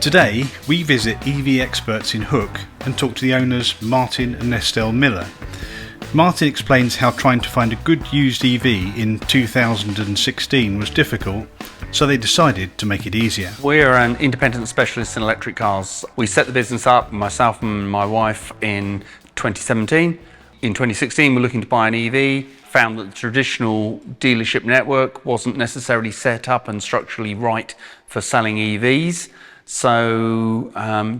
Today, we visit EV experts in Hook and talk to the owners Martin and Estelle Miller. Martin explains how trying to find a good used EV in 2016 was difficult, so they decided to make it easier. We're an independent specialist in electric cars. We set the business up, myself and my wife, in 2017. In 2016, we're looking to buy an EV, found that the traditional dealership network wasn't necessarily set up and structurally right for selling EVs. So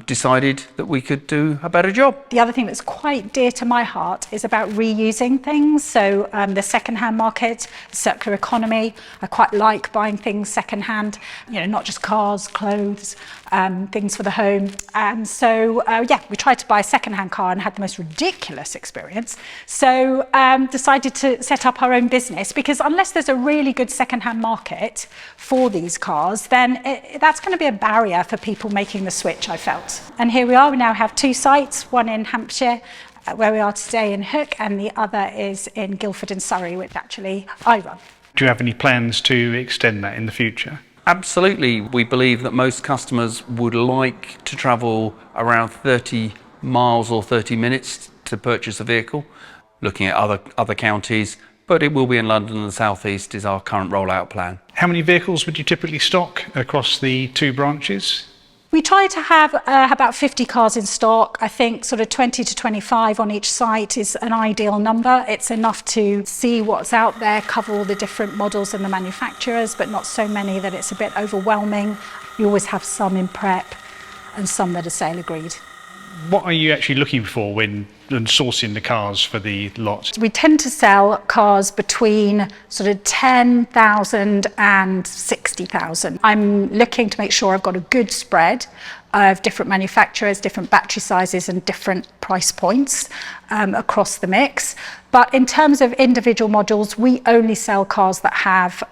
decided that we could do a better job. The other thing that's quite dear to my heart is about reusing things. So the second-hand market, circular economy. I quite like buying things second-hand, not just cars, clothes, things for the home. And so, we tried to buy a second-hand car and had the most ridiculous experience. So decided to set up our own business, because unless there's a really good second-hand market for these cars, then that's going to be a barrier for people making the switch, I felt. And here we are. We now have two sites, one in Hampshire, where we are today in Hook, and the other is in Guildford in Surrey, which actually I run. Do you have any plans to extend that in the future? Absolutely. We believe that most customers would like to travel around 30 miles or 30 minutes to purchase a vehicle, looking at other counties, but it will be in London and the South East is our current rollout plan. How many vehicles would you typically stock across the two branches? We try to have about 50 cars in stock. I think sort of 20 to 25 on each site is an ideal number. It's enough to see what's out there, cover all the different models and the manufacturers, but not so many that it's a bit overwhelming. You always have some in prep and some that are sale agreed. What are you actually looking for when sourcing the cars for the lot? We tend to sell cars between sort of 10,000 and 60,000. I'm looking to make sure I've got a good spread of different manufacturers, different battery sizes and different price points across the mix. But in terms of individual modules, we only sell cars that have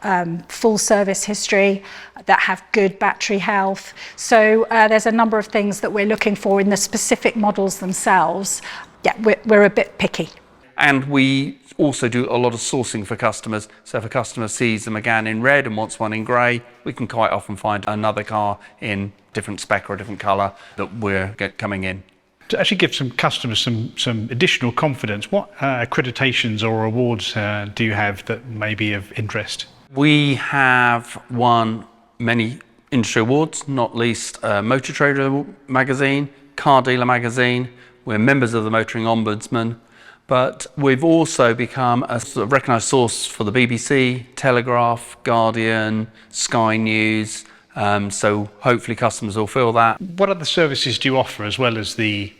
full service history, that have good battery health. So there's a number of things that we're looking for in the specific models themselves. Yeah, we're a bit picky. And we also do a lot of sourcing for customers. So if a customer sees a Megane in red and wants one in grey, we can quite often find another car in different spec or a different colour that we're coming in. To actually give some customers some additional confidence, what accreditations or awards do you have that may be of interest? We have won many industry awards, not least Motor Trader magazine, Car Dealer magazine. We're members of the Motoring Ombudsman, but we've also become a sort of recognised source for the BBC, Telegraph, Guardian, Sky News. So hopefully customers will feel that. What other services do you offer, as well as the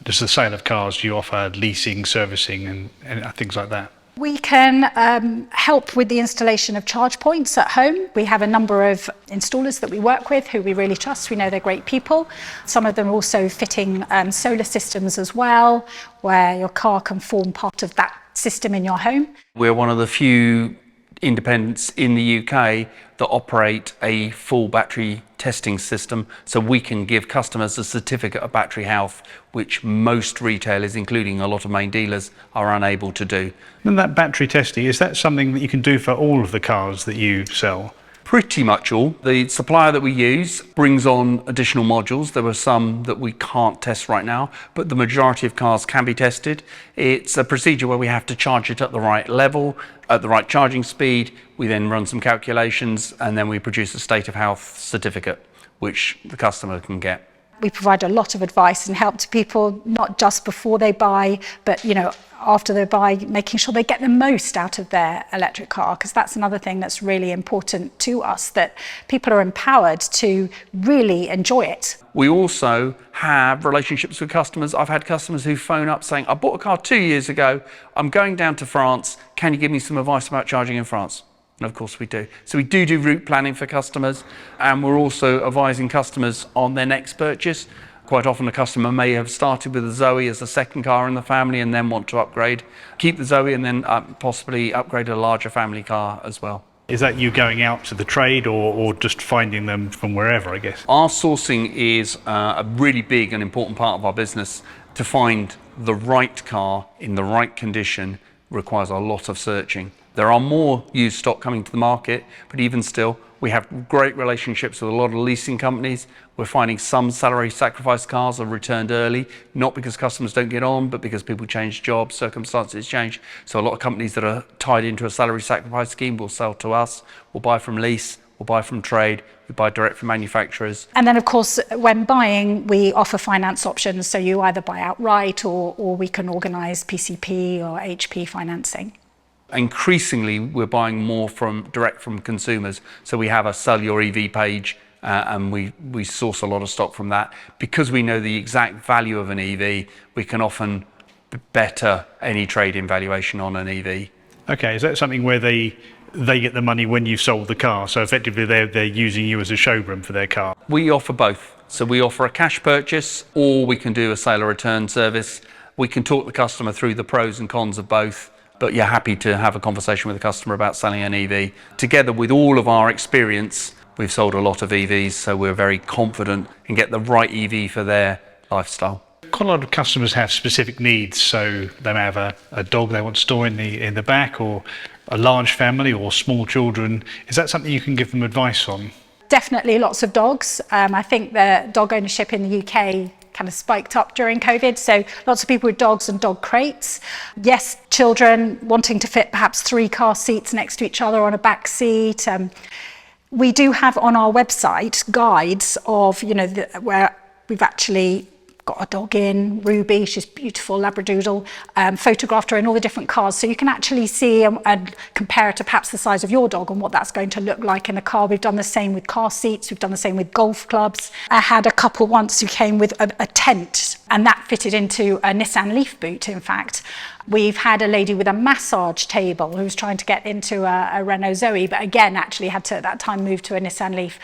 sale of cars? Do you offer leasing, servicing and things like that? We can help with the installation of charge points at home. We have a number of installers that we work with who we really trust. We know they're great people. Some of them are also fitting solar systems as well, where your car can form part of that system in your home. We're one of the few independents in the UK that operate a full battery testing system, so we can give customers a certificate of battery health, which most retailers, including a lot of main dealers, are unable to do. And that battery testing, is that something that you can do for all of the cars that you sell? Pretty much all. The supplier that we use brings on additional modules. There are some that we can't test right now, but the majority of cars can be tested. It's a procedure where we have to charge it at the right level, at the right charging speed. We then run some calculations and then we produce a state of health certificate, which the customer can get. We provide a lot of advice and help to people, not just before they buy, but after they buy, making sure they get the most out of their electric car, because that's another thing that's really important to us, that people are empowered to really enjoy it. We also have relationships with customers. I've had customers who phone up saying, I bought a car 2 years ago, I'm going down to France, can you give me some advice about charging in France? And of course we do. So we do route planning for customers, and we're also advising customers on their next purchase. Quite often a customer may have started with a Zoe as a second car in the family and then want to upgrade, keep the Zoe and then possibly upgrade a larger family car as well. Is that you going out to the trade or just finding them from wherever, I guess? Our sourcing is a really big and important part of our business. To find the right car in the right condition requires a lot of searching. There are more used stock coming to the market, but even still, we have great relationships with a lot of leasing companies. We're finding some salary sacrifice cars are returned early, not because customers don't get on, but because people change jobs, circumstances change. So a lot of companies that are tied into a salary sacrifice scheme will sell to us. We'll buy from lease, we'll buy from trade, we buy direct from manufacturers. And then, of course, when buying, we offer finance options. So you either buy outright or we can organise PCP or HP financing. Increasingly, we're buying more direct from consumers. So we have a Sell Your EV page, and we source a lot of stock from that. Because we know the exact value of an EV, we can often better any trade-in valuation on an EV. Okay, is that something where they get the money when you've sold the car? So effectively they're using you as a showroom for their car? We offer both. So we offer a cash purchase, or we can do a sale or return service. We can talk the customer through the pros and cons of both. But you're happy to have a conversation with the customer about selling an EV. Together with all of our experience, we've sold a lot of EVs, so we're very confident and get the right EV for their lifestyle. Quite a lot of customers have specific needs, so they may have a dog they want to store in the back, or a large family, or small children. Is that something you can give them advice on? Definitely lots of dogs. I think the dog ownership in the UK kind of spiked up during COVID, so lots of people with dogs and dog crates. Yes, children wanting to fit perhaps 3 car seats next to each other on a back seat. We do have on our website guides of, where we've actually got a dog in, Ruby, she's beautiful, Labradoodle, photographed her in all the different cars. So you can actually see and compare it to perhaps the size of your dog and what that's going to look like in a car. We've done the same with car seats, we've done the same with golf clubs. I had a couple once who came with a tent, and that fitted into a Nissan Leaf boot, in fact. We've had a lady with a massage table who was trying to get into a Renault Zoe, but again, actually had to at that time move to a Nissan Leaf.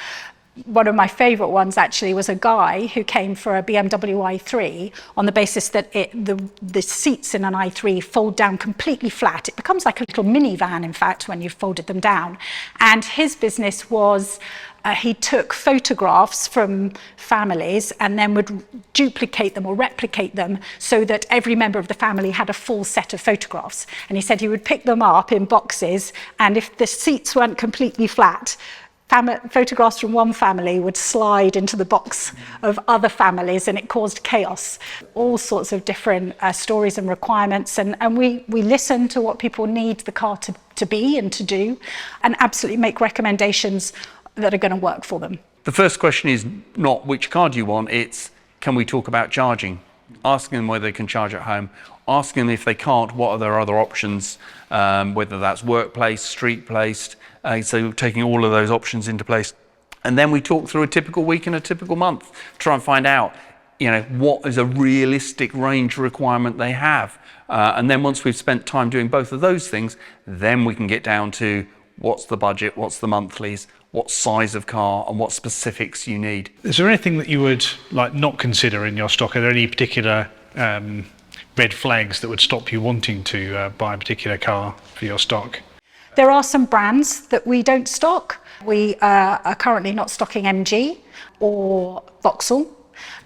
One of my favourite ones actually was a guy who came for a BMW i3 on the basis that the seats in an i3 fold down completely flat. It becomes like a little minivan, in fact, when you've folded them down. And his business was he took photographs from families and then would duplicate them or replicate them so that every member of the family had a full set of photographs. And he said he would pick them up in boxes, and if the seats weren't completely flat, photographs from one family would slide into the box of other families, and it caused chaos. All sorts of different stories and requirements, and we listen to what people need the car to be and to do, and absolutely make recommendations that are going to work for them. The first question is not which car do you want, it's can we talk about charging? Asking them whether they can charge at home, asking them if they can't, what are their other options, whether that's workplace, street placed. So taking all of those options into place. And then we talk through a typical week and a typical month, try and find out, what is a realistic range requirement they have. And then once we've spent time doing both of those things, then we can get down to what's the budget, what's the monthlies, what size of car, and what specifics you need. Is there anything that you would not consider in your stock? Are there any particular red flags that would stop you wanting to buy a particular car for your stock? There are some brands that we don't stock. We are currently not stocking MG or Vauxhall,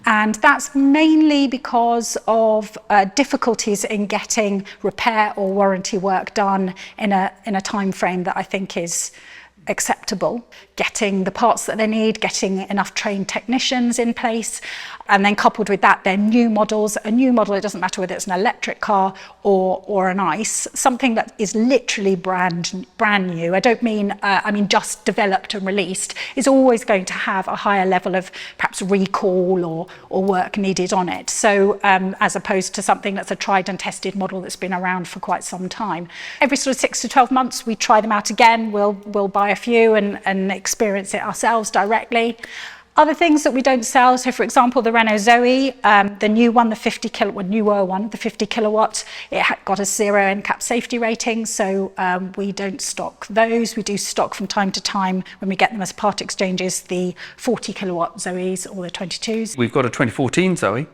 and that's mainly because of difficulties in getting repair or warranty work done in a time frame that I think is acceptable, getting the parts that they need, getting enough trained technicians in place, and then coupled with that, they're new models. A new model, it doesn't matter whether it's an electric car or an ICE, something that is literally brand new. I don't mean, just developed and released, is always going to have a higher level of perhaps recall or work needed on it. So as opposed to something that's a tried and tested model that's been around for quite some time. Every sort of 6 to 12 months, we try them out again. We'll buy a few and experience it ourselves directly. Other things that we don't sell, so for example, the Renault Zoe, the new one, the 50 kilowatt, newer one, the 50 kilowatt, it got a 0 NCAP safety rating, so we don't stock those. We do stock from time to time when we get them as part exchanges, the 40 kilowatt Zoes or the 22s. We've got a 2014 Zoe,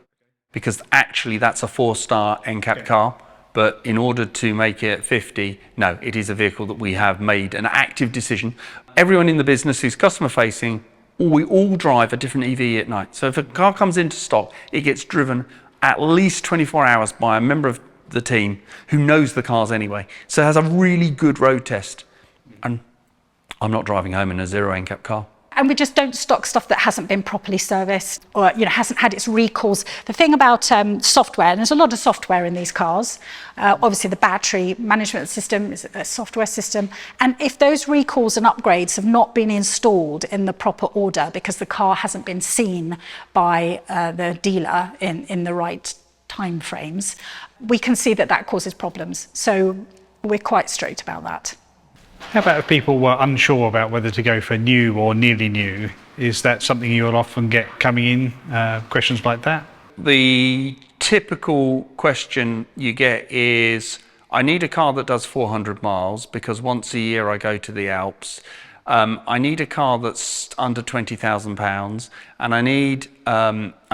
because actually that's a 4-star NCAP car. But in order to make it 50, no, it is a vehicle that we have made an active decision. Everyone in the business who's customer facing, we all drive a different EV at night. So if a car comes into stock, it gets driven at least 24 hours by a member of the team who knows the cars anyway. So it has a really good road test. And I'm not driving home in a zero NCAP car. And we just don't stock stuff that hasn't been properly serviced or hasn't had its recalls. The thing about software, and there's a lot of software in these cars, obviously the battery management system is a software system, and if those recalls and upgrades have not been installed in the proper order because the car hasn't been seen by the dealer in the right time frames, we can see that causes problems. So we're quite strict about that. How about if people were unsure about whether to go for new or nearly new? Is that something you'll often get coming in, questions like that? The typical question you get is, I need a car that does 400 miles because once a year I go to the Alps. I need a car that's under £20,000, and I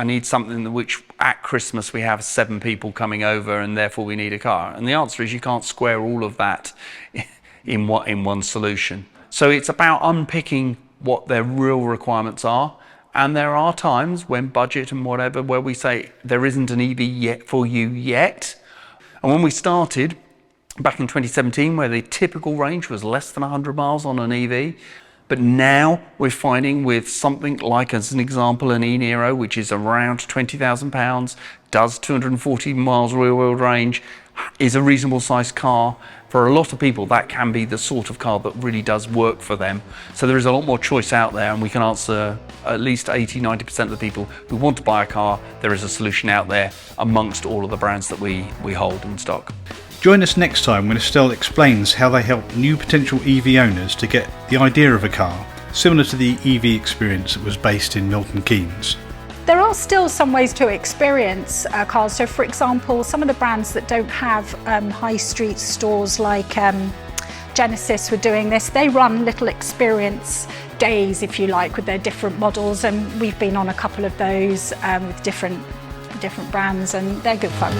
need something which at Christmas we have 7 people coming over and therefore we need a car. And the answer is you can't square all of that in one solution. So it's about unpicking what their real requirements are. And there are times when budget and whatever, where we say there isn't an EV yet for you yet. And when we started back in 2017, where the typical range was less than 100 miles on an EV, but now we're finding with something like, as an example, an e-Niro, which is around £20,000, does 240 miles real world range, is a reasonable sized car. For a lot of people, that can be the sort of car that really does work for them. So there is a lot more choice out there, and we can answer at least 80-90% of the people who want to buy a car. There is a solution out there amongst all of the brands that we hold in stock. Join us next time when Estelle explains how they help new potential EV owners to get the idea of a car, similar to the EV experience that was based in Milton Keynes. There are still some ways to experience cars. So, for example, some of the brands that don't have high street stores like Genesis were doing this. They run little experience days, if you like, with their different models, and we've been on a couple of those with different brands, and they're good fun.